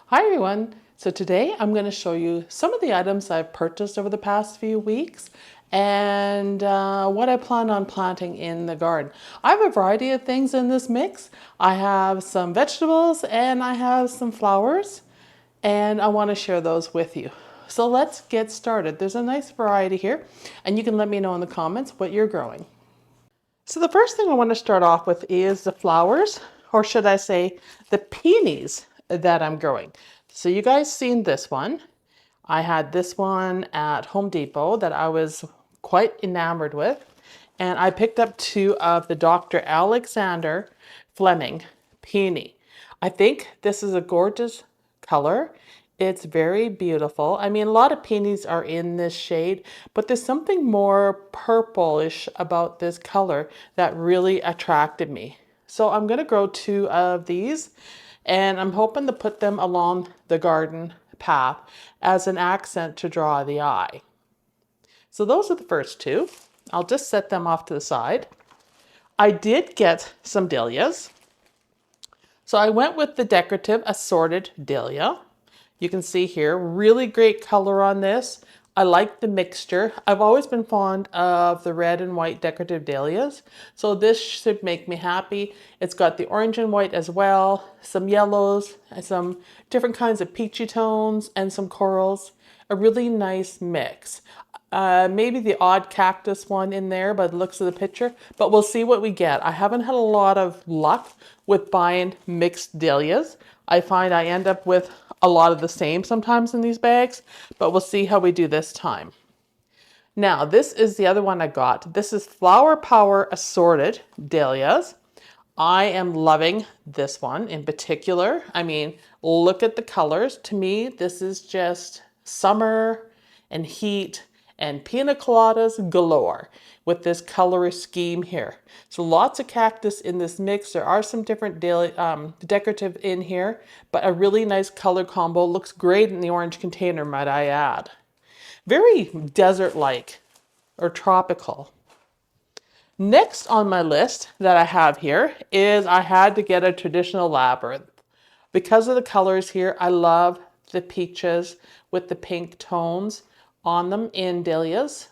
Hi everyone! So today I'm going to show you some of the items I've purchased over the past few weeks and what I plan on planting in the garden. I have a variety of things in this mix. I have some vegetables and I have some flowers and I want to share those with you. So let's get started. There's a nice variety here and you can let me know in the comments what you're growing. So the first thing I want to start off with is the flowers, or should I say the peonies that I'm growing. So you guys seen this one. I had this one at Home Depot that I was quite enamored with. And I picked up two of the Dr. Alexander Fleming peony. I think this is a gorgeous color. It's very beautiful. I mean, a lot of peonies are in this shade, but there's something more purplish about this color that really attracted me. So I'm going to grow two of these and I'm hoping to put them along the garden path as an accent to draw the eye. So those are the first two. I'll just set them off to the side. I did get some dahlias. So I went with the decorative assorted dahlia. You can see here, really great color on this. I like the mixture. I've always been fond of the red and white decorative dahlias. So this should make me happy. It's got the orange and white as well, some yellows, and some different kinds of peachy tones and some corals. A really nice mix. Maybe the odd cactus one in there by the looks of the picture, but we'll see what we get. I haven't had a lot of luck with buying mixed dahlias. I find I end up with a lot of the same sometimes in these bags, but we'll see how we do this time. Now, this is the other one I got. This is Flower Power Assorted Dahlias. I am loving this one in particular. I mean, look at the colors. To me, this is just summer and heat and pina coladas galore with this color scheme here. So lots of cactus in this mix. There are some different decorative in here, but a really nice color combo. Looks great in the orange container, might I add. Very desert-like or tropical. Next on my list that I have here is I had to get a traditional labyrinth. Because of the colors here, I love the peaches with the pink tones on them in dahlias.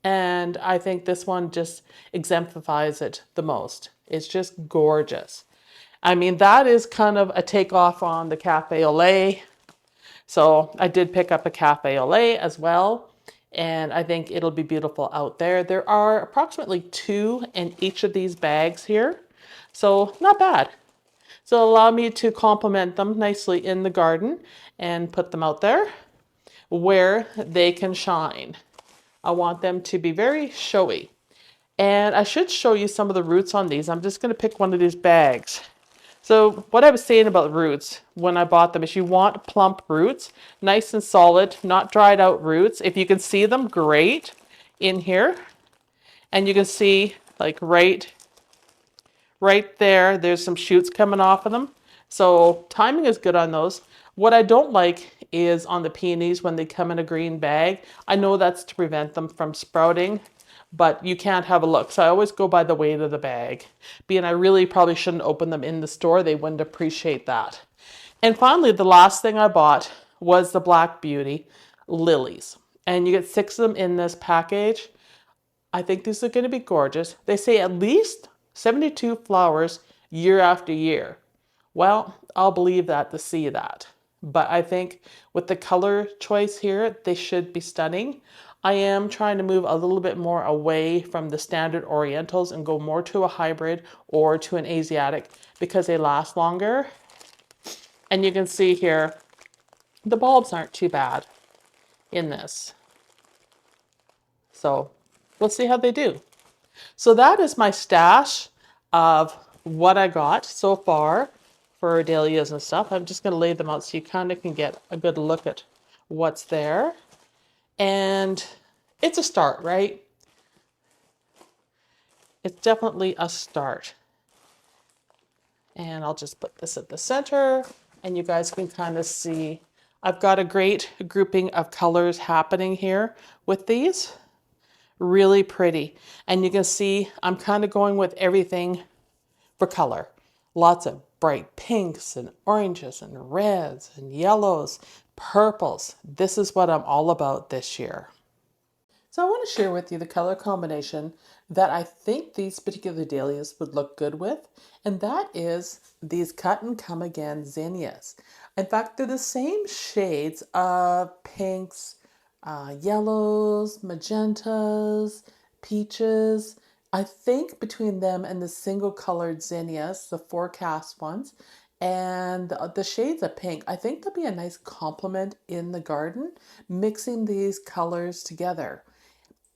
And I think this one just exemplifies it the most. It's just gorgeous. I mean, that is kind of a takeoff on the cafe au lait. So I did pick up a cafe au lait as well. And I think it'll be beautiful out there. There are approximately 2 in each of these bags here. So not bad. So allow me to complement them nicely in the garden and put them out there where they can shine. I want them to be very showy. And I should show you some of the roots on these. I'm just going to pick one of these bags. So what I was saying about roots when I bought them is you want plump roots, nice and solid, not dried out roots. If you can see them, great in here. And you can see like right there, there's some shoots coming off of them. So timing is good on those. What I don't like is on the peonies when they come in a green bag. I know that's to prevent them from sprouting, but you can't have a look. So I always go by the weight of the bag. Being I really probably shouldn't open them in the store. They wouldn't appreciate that. And finally, the last thing I bought was the Black Beauty lilies. And you get 6 of them in this package. I think these are going to be gorgeous. They say at least 72 flowers year after year. Well, I'll believe that to see that. But I think with the color choice here, they should be stunning. I am trying to move a little bit more away from the standard Orientals and go more to a hybrid or to an Asiatic because they last longer. And you can see here, the bulbs aren't too bad in this. So we'll see how they do. So that is my stash of what I got so far for dahlias and stuff. I'm just going to lay them out so you kind of can get a good look at what's there. And it's a start, right? It's definitely a start. And I'll just put this at the center and you guys can kind of see I've got a great grouping of colors happening here with these. Really pretty. And you can see I'm kind of going with everything for color. Lots of bright pinks and oranges and reds and yellows, purples. This is what I'm all about this year. So I want to share with you the color combination that I think these particular dahlias would look good with, and that is these cut and come again zinnias. In fact, they're the same shades of pinks, yellows, magentas, peaches. I think between them and the single colored zinnias, the forecast ones, and the shades of pink, I think they'll be a nice complement in the garden, mixing these colors together.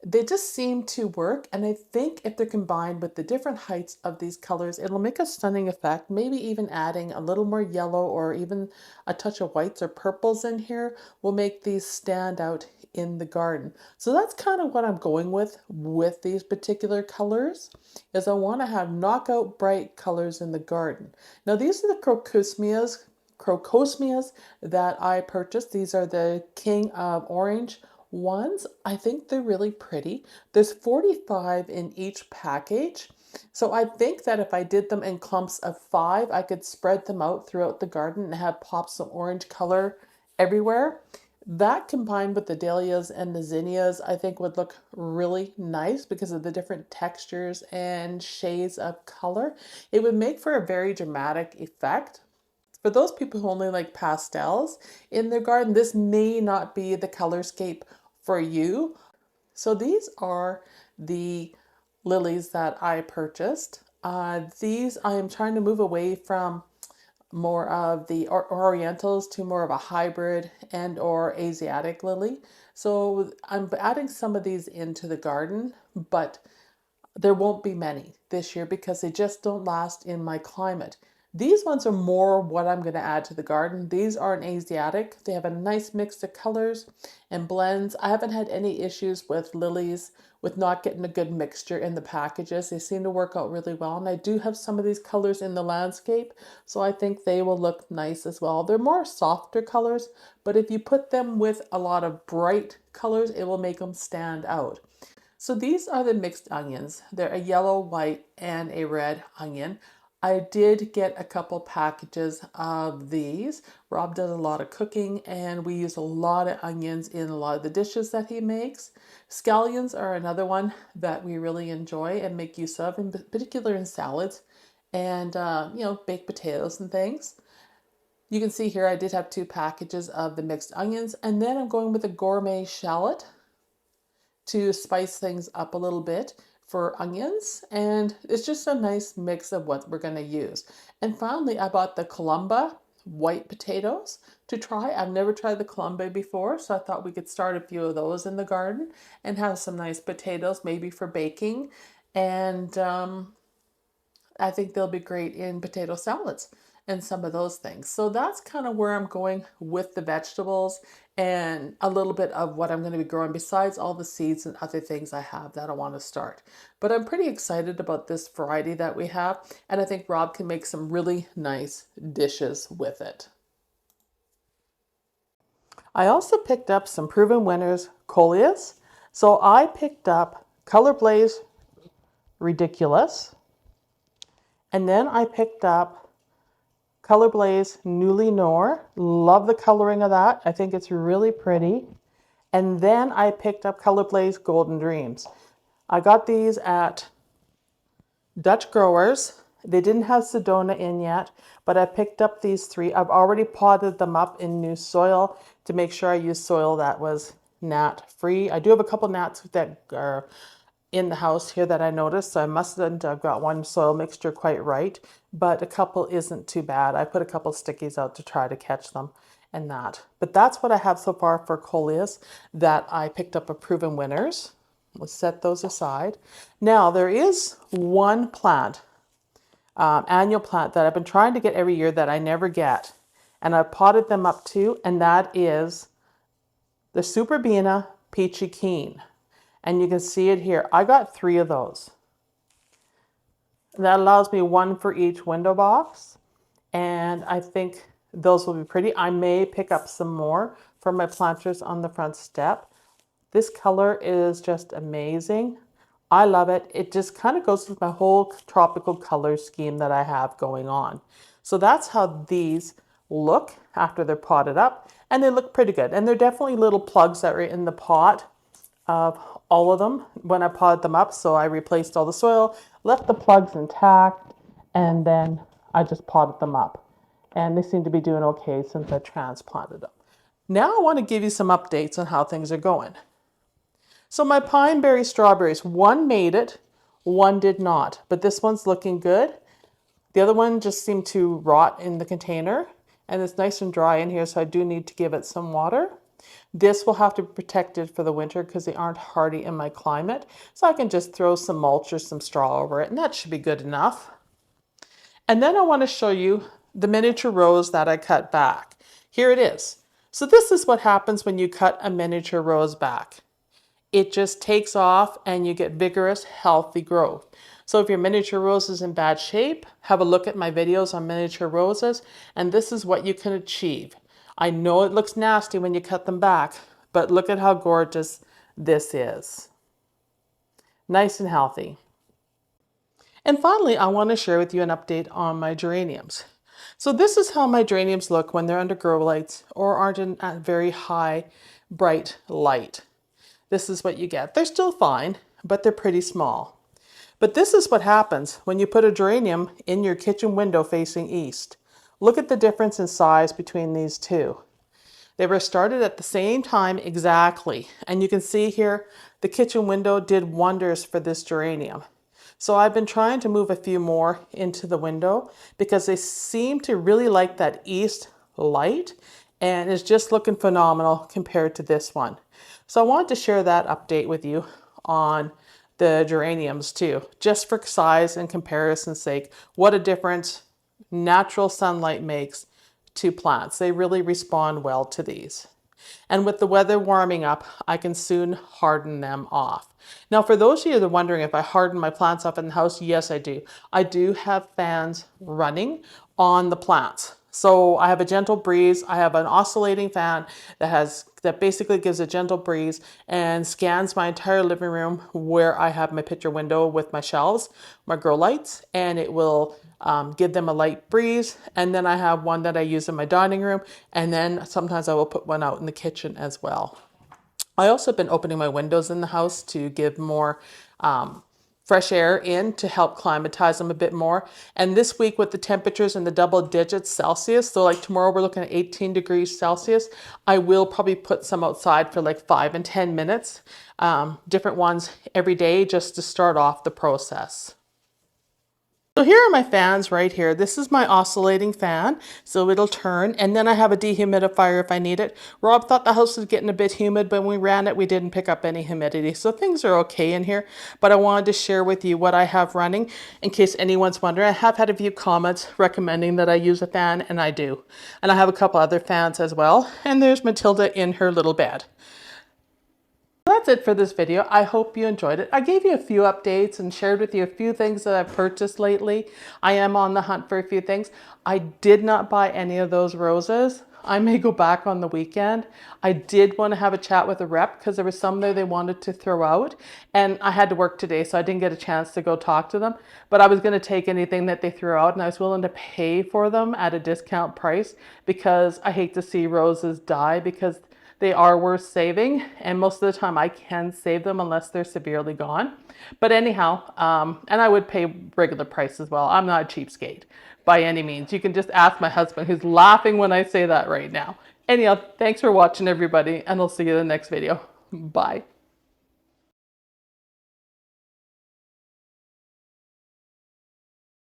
They just seem to work, and I think if they're combined with the different heights of these colors, it'll make a stunning effect. Maybe even adding a little more yellow or even a touch of whites or purples in here will make these stand out in the garden. So that's kind of what I'm going with these particular colors, is I want to have knockout bright colors in the garden. Now these are the crocosmias that I purchased. These are the King of Orange ones. I think they're really pretty. There's 45 in each package. So I think that if I did them in clumps of 5, I could spread them out throughout the garden and have pops of orange color everywhere. That combined with the dahlias and the zinnias, I think would look really nice because of the different textures and shades of color. It would make for a very dramatic effect. For those people who only like pastels in their garden, this may not be the colorscape for you. So these are the lilies that I purchased. These I am trying to move away from more of the orientals to more of a hybrid and or Asiatic lily. So I'm adding some of these into the garden, but there won't be many this year because they just don't last in my climate. These ones are more what I'm going to add to the garden. These are an Asiatic. They have a nice mix of colors and blends. I haven't had any issues with lilies with not getting a good mixture in the packages. They seem to work out really well. And I do have some of these colors in the landscape, so I think they will look nice as well. They're more softer colors, but if you put them with a lot of bright colors, it will make them stand out. So these are the mixed onions. They're a yellow, white, and a red onion. I did get a couple packages of these. Rob does a lot of cooking and we use a lot of onions in a lot of the dishes that he makes. Scallions are another one that we really enjoy and make use of, in particular in salads and baked potatoes and things. You can see here I did have 2 packages of the mixed onions, and then I'm going with a gourmet shallot to spice things up a little bit for onions, and it's just a nice mix of what we're going to use. And finally, I bought the Columba white potatoes to try. I've never tried the Columba before, so I thought we could start a few of those in the garden and have some nice potatoes maybe for baking. And I think they'll be great in potato salads and some of those things. So that's kind of where I'm going with the vegetables and a little bit of what I'm going to be growing besides all the seeds and other things I have that I want to start. But I'm pretty excited about this variety that we have, and I think Rob can make some really nice dishes with it. I also picked up some Proven Winners Coleus. So I picked up Color Blaze Ridiculous. And then I picked up Color Blaze Newly Noir. Love the coloring of that. I think it's really pretty. And then I picked up Color Blaze Golden Dreams. I got these at Dutch Growers. They didn't have Sedona in yet, but I picked up these 3. I've already potted them up in new soil to make sure I use soil that was gnat free. I do have a couple gnats that are in the house here that I noticed, so I mustn't have got one soil mixture quite right, but a couple isn't too bad. I put a couple stickies out to try to catch them and that. But that's what I have so far for coleus that I picked up at Proven Winners. We'll set those aside. Now there is one plant, annual plant that I've been trying to get every year that I never get, and I've potted them up too, and that is the Superbena Peachy Keen. And you can see it here. I got 3 of those. That allows me 1 for each window box. And I think those will be pretty. I may pick up some more for my planters on the front step. This color is just amazing. I love it. It just kind of goes with my whole tropical color scheme that I have going on. So that's how these look after they're potted up, and they look pretty good. And they're definitely little plugs that were in the pot of all of them when I potted them up. So I replaced all the soil, left the plugs intact, and then I just potted them up. And they seem to be doing okay since I transplanted them. Now I want to give you some updates on how things are going. So my pine berry strawberries, one made it, one did not, but this one's looking good. The other one just seemed to rot in the container, and it's nice and dry in here, so I do need to give it some water. This will have to be protected for the winter because they aren't hardy in my climate, so I can just throw some mulch or some straw over it, and that should be good enough. And then I want to show you the miniature rose that I cut back. Here it is. So this is what happens when you cut a miniature rose back. It just takes off and you get vigorous, healthy growth. So if your miniature rose is in bad shape, have a look at my videos on miniature roses, and this is what you can achieve. I know it looks nasty when you cut them back, but look at how gorgeous this is. Nice and healthy. And finally, I want to share with you an update on my geraniums. So this is how my geraniums look when they're under grow lights or aren't in a very high, bright light. This is what you get. They're still fine, but they're pretty small. But this is what happens when you put a geranium in your kitchen window facing east. Look at the difference in size between these two. They were started at the same time exactly. And you can see here, the kitchen window did wonders for this geranium. So I've been trying to move a few more into the window because they seem to really like that east light, and it's just looking phenomenal compared to this one. So I wanted to share that update with you on the geraniums too, just for size and comparison's sake, what a difference natural sunlight makes to plants. They really respond well to these. And with the weather warming up, I can soon harden them off. Now, for those of you that are wondering if I harden my plants off in the house, yes, I do. I do have fans running on the plants. So I have a gentle breeze. I have an oscillating fan that basically gives a gentle breeze and scans my entire living room where I have my picture window with my shelves, my grow lights, and it will give them a light breeze. And then I have one that I use in my dining room, and then sometimes I will put one out in the kitchen as well. I also have been opening my windows in the house to give more fresh air in to help climatize them a bit more. And this week with the temperatures in the double digits Celsius, so like tomorrow we're looking at 18 degrees Celsius, I will probably put some outside for like 5 and 10 minutes, different ones every day just to start off the process. So here are my fans right here. This is my oscillating fan, so it'll turn, and then I have a dehumidifier if I need it. Rob thought the house was getting a bit humid, but when we ran it, we didn't pick up any humidity, so things are okay in here. But I wanted to share with you what I have running in case anyone's wondering. I have had a few comments recommending that I use a fan, and I do. And I have a couple other fans as well, and there's Matilda in her little bed. That's it for this video. I hope you enjoyed it. I gave you a few updates and shared with you a few things that I've purchased lately. I am on the hunt for a few things. I did not buy any of those roses. I may go back on the weekend. I did want to have a chat with a rep because there was some there they wanted to throw out, and I had to work today, so I didn't get a chance to go talk to them. But I was going to take anything that they threw out, and I was willing to pay for them at a discount price because I hate to see roses die because they are worth saving, and most of the time I can save them unless they're severely gone. But anyhow, and I would pay regular price as well. I'm not a cheapskate by any means. You can just ask my husband, who's laughing when I say that right now. Anyhow, thanks for watching everybody, and I'll see you in the next video. Bye.